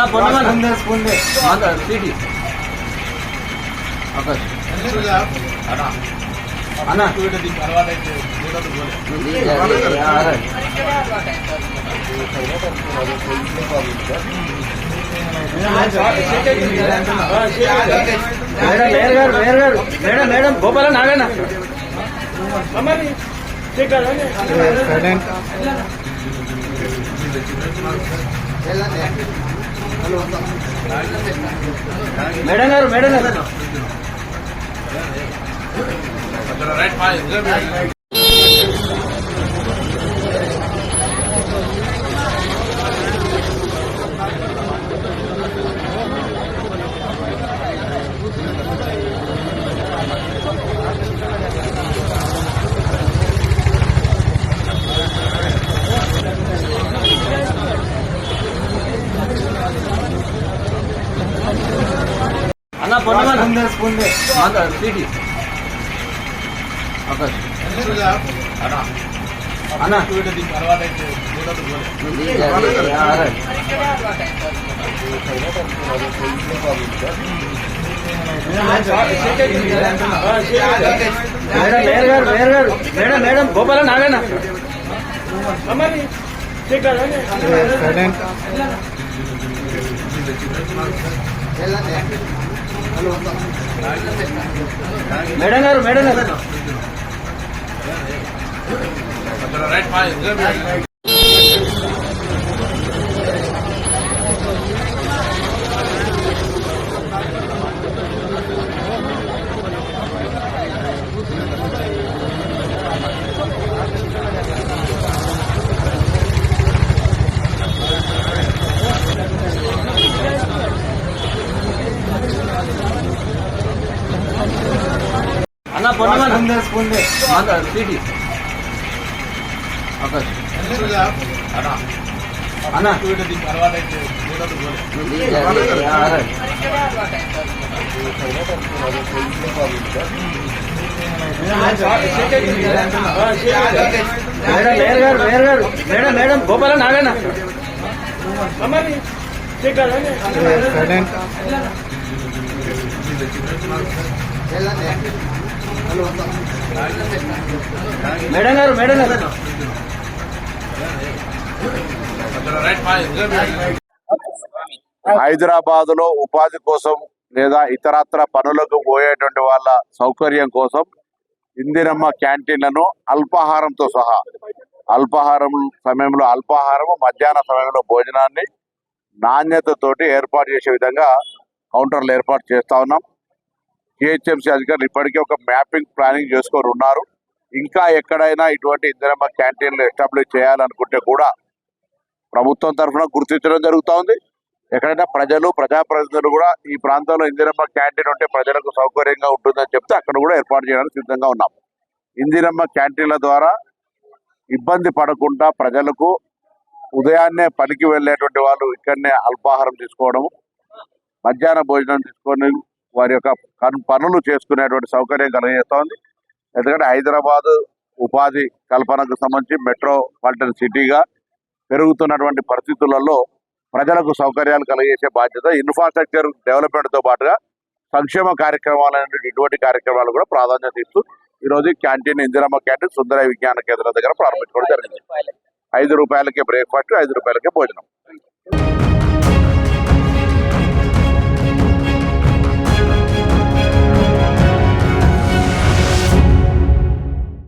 అన్న పొన్నమన్న సిటీ అన్న madam madam Gopala Naganna madam గారు మేడం గారు అన్న పొన్నమన్న సిటీ అన్న madam madam Gopala Naganna madam గారు మేడం గారు అన్న పొన్నమన్న సిటీ అన్న madam madam Gopala Naganna madam గారు మేడం గారు హైదరాబాద్ లో ఉపాధి కోసం లేదా ఇతరత్ర పనులకు పోయేటువంటి వాళ్ళ సౌకర్యం కోసం ఇందిరమ్మ క్యాంటీన్లను అల్పాహారంతో సహా అల్పాహారం సమయంలో అల్పాహారం మధ్యాహ్న సమయంలో భోజనాన్ని నాణ్యతతోటి ఏర్పాటు చేసే విధంగా కౌంటర్లు ఏర్పాటు చేస్తా ఉన్నాం. జిహెచ్ఎంసీ అధికారులు ఇప్పటికే ఒక మ్యాపింగ్ ప్లానింగ్ చేసుకొని ఉన్నారు. ఇంకా ఎక్కడైనా ఇటువంటి ఇందిరమ్మ క్యాంటీన్లు ఎస్టాబ్లిష్ చేయాలనుకుంటే కూడా ప్రభుత్వం తరఫున గుర్తించడం జరుగుతూ ఉంది. ఎక్కడైనా ప్రజలు ప్రజాప్రతినిధులు కూడా ఈ ప్రాంతంలో ఇందిరమ్మ క్యాంటీన్ ఉంటే ప్రజలకు సౌకర్యంగా ఉంటుందని చెప్తే అక్కడ కూడా ఏర్పాటు చేయడానికి సిద్ధంగా ఉన్నాం. ఇందిరమ్మ క్యాంటీన్ల ద్వారా ఇబ్బంది పడకుండా ప్రజలకు ఉదయాన్నే పనికి వెళ్ళేటువంటి వాళ్ళు ఇక్కడనే అల్పాహారం తీసుకోవడము, మధ్యాహ్న భోజనం తీసుకొని వారి యొక్క పనులు చేసుకునేటువంటి సౌకర్యం కలిగజేస్తోంది. ఎందుకంటే హైదరాబాద్ ఉపాధి కల్పనకు సంబంధించి మెట్రోపాలిటన్ సిటీగా పెరుగుతున్నటువంటి పరిస్థితులలో ప్రజలకు సౌకర్యాలు కలిగజేసే బాధ్యత ఇన్ఫ్రాస్ట్రక్చర్ డెవలప్మెంట్ తో పాటుగా సంక్షేమ కార్యక్రమాలు ఇటువంటి కార్యక్రమాలు కూడా ప్రాధాన్యత ఇస్తూ ఈరోజు క్యాంటీన్ ఇందిరమ్మ క్యాంటీన్ సుందర విజ్ఞాన కేంద్రం దగ్గర ప్రారంభించుకోవడం జరిగింది. 5 రూపాయలకే బ్రేక్ఫాస్ట్, 5 రూపాయలకే భోజనం.